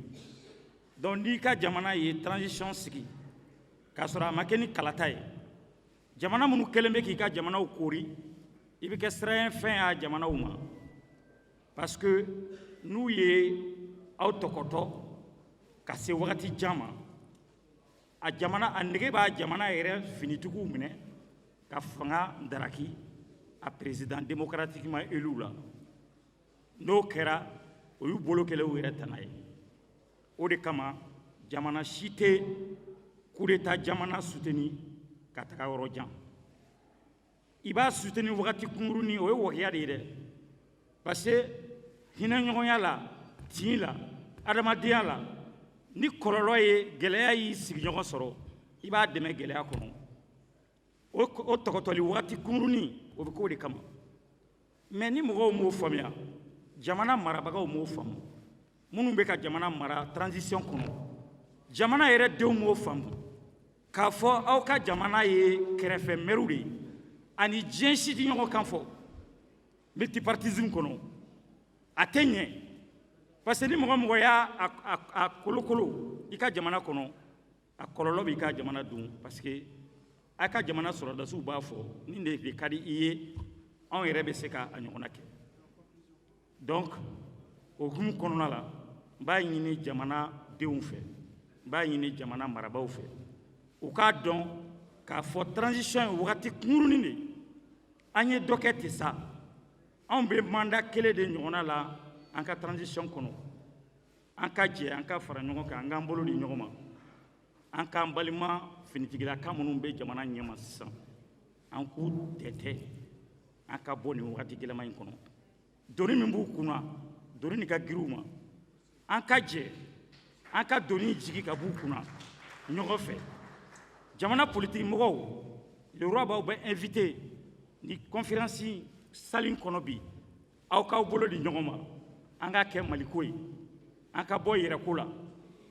donc ni ka jamana ye transition sigi ka sura makeni kalata ye jamana munu kelembe ki ka jamana o kori ibi ke srain fin a jamana o ma parce que nous ye autokoto ka se wakati jama a jamana a nege b'a jamana yɛrɛ finitigiw minɛ ka fanga daraki a président démocratiquement élu la n'o kɛra o y'u bolo kɛlɛw yɛrɛ tana ye o de kama jamana si tɛ coup d'état jamana soutenir ka taga yɔrɔ jan i b'a soutenir wagati kunkurunin o ye wahiya de ye dɛ parce que hinɛɲɔgɔnya la tin la adamadenya la ni kɔlɔlɔ ye gɛlɛya y'i sigiɲɔgɔn sɔrɔ i b'a dɛmɛ gɛlɛya kɔnɔ o tɔgɔtɔli wagati kunkurunin o bɛ k'o de kama mais ni mɔgɔw m'o faamuya jamana marabagaw m'o faamu minnu bɛ ka jamana mara transition kɔnɔ jamana yɛrɛ denw m'o faamu k'a fɔ aw ka jamana ye kɛrɛfɛ mɛriw de ye ani diɲɛ si tɛ ɲɔgɔn kan fɔ multipartisme kɔnɔ a tɛ ɲɛ parce que ni mɔgɔ y'a kolokolo i ka jamana kɔnɔ a kɔlɔlɔ b'i ka jamana dun parce que a ka jamana sɔrɔdasiw b'a fɔ nin de ka di i ye anw yɛrɛ bɛ se ka a ɲɔgɔnna kɛ donc o hukumu kɔnɔna la n b'a ɲini jamana denw fɛ n b'a ɲini jamana marabaaw fɛ u k'a dɔn k'a fɔ transition ye wagati kunkurunin de an ye dɔ kɛ ten sa anw bɛ mandat kelen de ɲɔgɔnna la an ka transition kɔnɔ an ka jɛ an ka fara ɲɔgɔn kan an k'an bolo di ɲɔgɔn ma an k'an balima finitigilaka minnu bɛ jamana ɲɛma sisan an k'u tɛtɛ an ka bɔ nin wagati gɛlɛma in kɔnɔ doni min b'u kunna doni nin ka girin u ma an ka jɛ an ka doni jigi ka b'u kunna ɲɔgɔn fɛ jamana politiki mɔgɔw le roi b'aw bɛ invité ni conférence salle kɔnɔ bi aw k'aw bolo di ɲɔgɔn ma an ka kɛ maliko ye an ka bɔ yɛrɛko la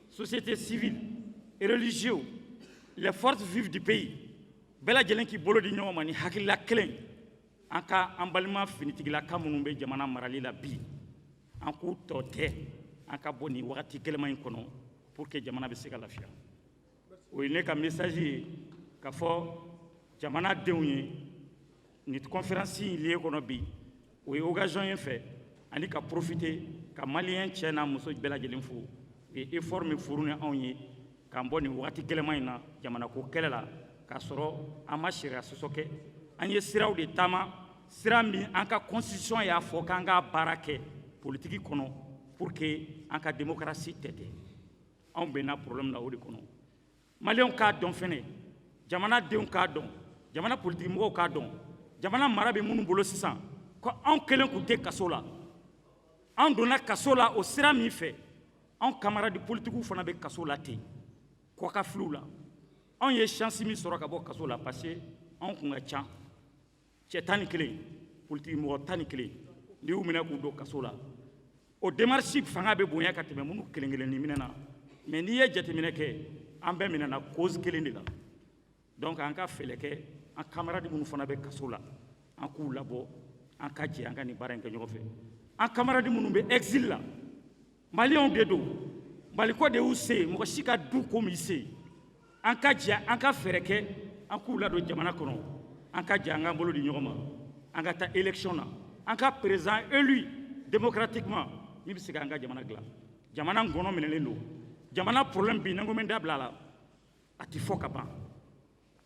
société civile et religieux les forces vives du pays bɛɛ lajɛlen k'i bolo di ɲɔgɔn ma ni hakilila kelen an ka an balima finitigilaka minnu bɛ jamana marali la bi an k'u tɔ tɛ an ka bɔ nin wagati gɛlɛma in kɔnɔ pour que jamana bɛ se ka lafiya o ye ne ka message ye k'a fɔ jamanadenw ye nin conférence in lieu kɔnɔ bi o ye occasion ye fɛ ani ka profiter ka maliyɛn cɛ n'a muso bɛɛ lajɛlen fo u ye effort min furu ni anw ye k'an bɔ nin wagati gɛlɛma in na jamanako kɛlɛ la k'a sɔrɔ an ma sariya sɔsɔ kɛ an ye siraw de taama sira min an ka constitution y'a fɔ k'an ka baara kɛ politiki kɔnɔ pour que an ka démocratie tɛtɛ anw bɛnna problème la o de kɔnɔ maliyɛnw k'a dɔn fɛnɛ jamanadenw k'a dɔn jamana politiki mɔgɔw k'a dɔn jamana mara bɛ minnu bolo sisan ko anw kelen tun tɛ kaso la anw donna kaso la o sira min fɛ anw camarades politiques fana bɛ kaso la ten kɔkafiliw la anw ye chance min sɔrɔ ka bɔ kaso la parce que anw kun ka ca cɛ 11 politiki mɔgɔ 11 n'i y'u minɛ k'u don kaso la o démarche fanga bɛ bonya ka tɛmɛ minnu kelen kelen ni minɛna mais n'i ye jateminɛ kɛ an bɛɛ minɛna cause kelen de la donc an ka fɛlɛ kɛ an camarades minnu fana bɛ kaso la an k'u labɔ an ka jɛ an ka nin baara in kɛ ɲɔgɔn fɛ an camarades minnu bɛ exil la maliyɛnw de don maliko de y'u se mɔgɔ si ka du ko min se an ka jɛ an ka fɛɛrɛ kɛ an k'u ladon jamana kɔnɔ an ka jɛ an k'an bolo di ɲɔgɔn ma an ka taa élection na an ka président élu démocratiquement min bɛ se k'an ka jamana dilan jamana ngɔnɔ minɛlen don jamana problème bi n'an ko n bɛ da bila a la a tɛ fɔ ka ban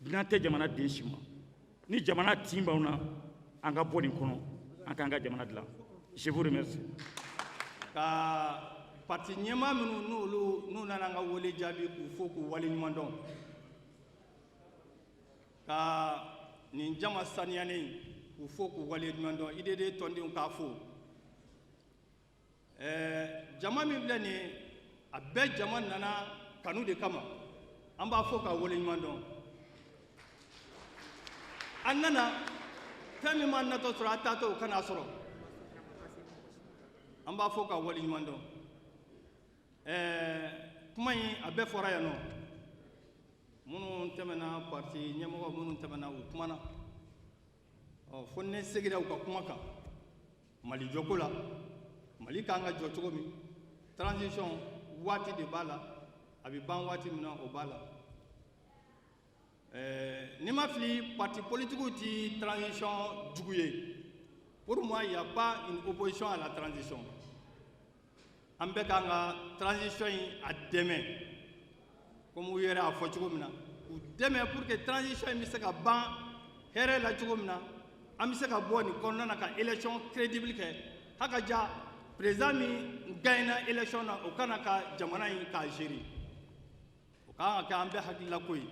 dunan tɛ jamana den si ma ni jamana tin b'anw na an ka bɔ nin kɔnɔ an k'an ka jamana dilan je vous remercie. Ka parti ɲɛmaa minnu n'u nana an ka wele jaabi k'u fo k'u waleɲuman dɔn ka nin jama saniyalen k'u fo k'u waleɲuman dɔn IDD tɔndenw k'a fo jama min filɛ nin a bɛɛ jama nana kanu de kama an b'a fo k'a waleɲuman dɔn an nana fɛn min ma natɔ sɔrɔ a taatɔ o kan'a sɔrɔ an b'a fo k'a waleɲuman dɔn kuma in a bɛɛ fɔra yan nɔ minnu tɛmɛna parti ɲɛmɔgɔ minnu tɛmɛna u kumana fo ne segira u ka kuma kan mali jɔko la mali k'an ka jɔ cogo min transition waati de b'a la a bɛ ban waati min na o b'a la ni ma fili parti politiques ti transition jugu ye pour moi il n'y a pas une opposition à la transition an bɛ k'an ka transition in a dɛmɛ comme u yɛrɛ y'a fɔ cogo min na u dɛmɛ pour que transition in bɛ se ka ban hɛrɛ la cogo min na an bɛ se ka bɔ nin kɔnɔna na ka élection crédible kɛ hakaja président min gagnera élection na o kana ka jamana in k'a gérer o kan ka kɛ an bɛɛ hakililako ye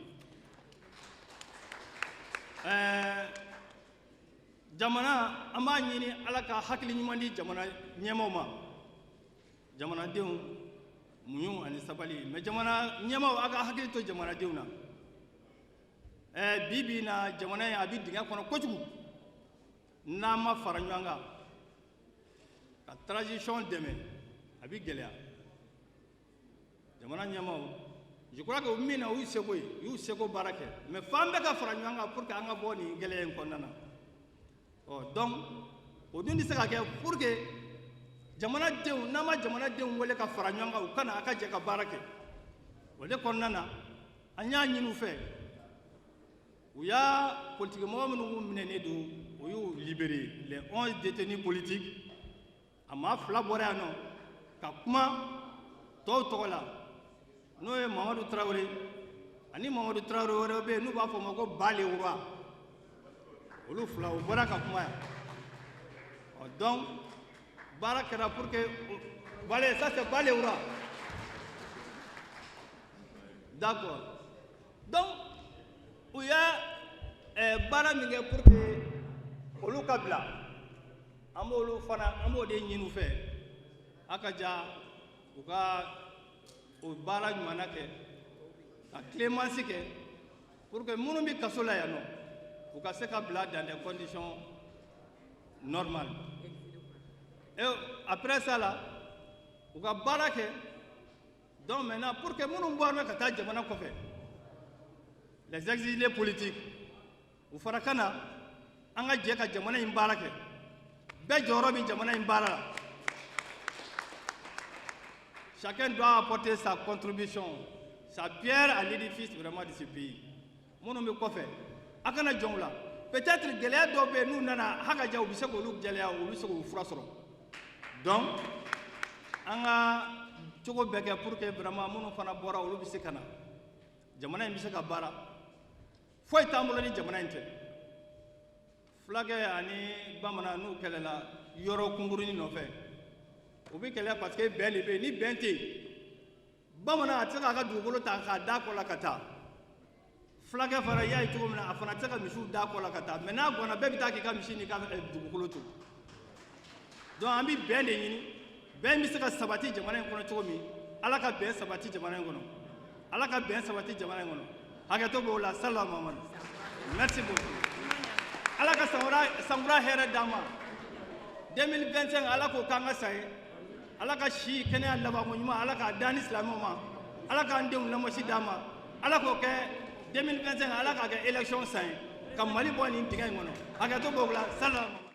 jamana an b'a ɲini ala ka hakili ɲuman di jamana ɲɛmaaw ma jamanadenw muɲu ani sabali mais jamana ɲɛmaaw a ka hakili to jamanadenw na bi bi na jamana in a bɛ dingɛ kɔnɔ kojugu n'an ma fara ɲɔgɔn kan ka transition dɛmɛ a bɛ gɛlɛya jamana ɲɛmaaw je crois que u min na u y'u seko ye u y'u seko baara kɛ mais f'an bɛɛ ka fara ɲɔgɔn kan pour que an ka bɔ nin gɛlɛya in kɔnɔna na donc o dun tɛ se ka kɛ pour que jamanadenw n'an ma jamanadenw wele ka fara ɲɔgɔn kan u kana a ka jɛ ka baara kɛ o de kɔnɔna na an y'a ɲini u fɛ u y'a politique mɔgɔ minnu minɛnen don u y'u libéré les 11 détenus politiques a maa 2 bɔra yan nɔ ka kuma tɔw tɔgɔ la n'o ye Mamadu Tarawele ani Mamadou Traoré wɛrɛ bɛ yen n'u b'a fɔ o ma ko Balewura olu fila o bɔra ka kuma yan donc baara kɛra pour que Bale ça c'est Balewura d'accord donc u y'a baara min kɛ pour que olu ka bila an b'olu fana an b'o de ɲini u fɛ a ka ja u ka o baara ɲumanna kɛ ka clémence kɛ pour que minnu bɛ kaso la yan nɔ u ka se ka bila dans des conditions normales et après ça là u ka baara kɛ donc maintenant pour que minnu bɔra ka taa jamana kɔfɛ les exilés politiques u fara ka na an ka jɛ ka jamana in baara kɛ bɛɛ jɔyɔrɔ bɛ jamana in baara la chacun doit apporter sa contribution sa pierre à l'édifice vraiment de ce pays minnu bɛ kɔfɛ a kana jɔn u la peut-être gɛlɛya dɔw bɛ yen n'u nana ha ka ja u bɛ se k'olu gɛlɛya olu bɛ se k'u fura sɔrɔ donc an ka cogo bɛɛ kɛ pour que vraiment minnu fana bɔra olu bɛ se ka na jamana in bɛ se ka baara foyi t'an bolo ni jamana in tɛ fulakɛ ani bamanan n'u kɛlɛla yɔrɔ kunkurunin nɔfɛ u bɛ kɛlɛ parce que bɛn de bɛ yen ni bɛn tɛ yen bamanan a tɛ se k'a ka dugukolo ta k'a da kɔ la ka taa fulakɛ fana y'a ye cogo min na a fana tɛ se ka misiw da kɔ la ka taa mais n'a gɔnna bɛɛ bɛ taa k'i ka misi n'i ka dugukolo to donc an bɛ bɛn de ɲini bɛn bɛ se ka sabati jamana in kɔnɔ cogo min ala ka bɛn sabati jamana in kɔnɔ ala ka bɛn sabati jamana in kɔnɔ hakɛto b'o la sallallahu Muhammad merci beaucoup ala ka sankura hɛrɛ d'an ma 2025 ala k'o k'an ka sa ye ala ka si kɛnɛya labanko ɲuman ala k'a da ni silamɛw ma ala k'an denw lamɔsi d'an ma ala k'o kɛ 2025 ala k'a kɛ élection san ye ka Mali bɔ nin dingɛ in kɔnɔ hakɛto b'o la sallallahu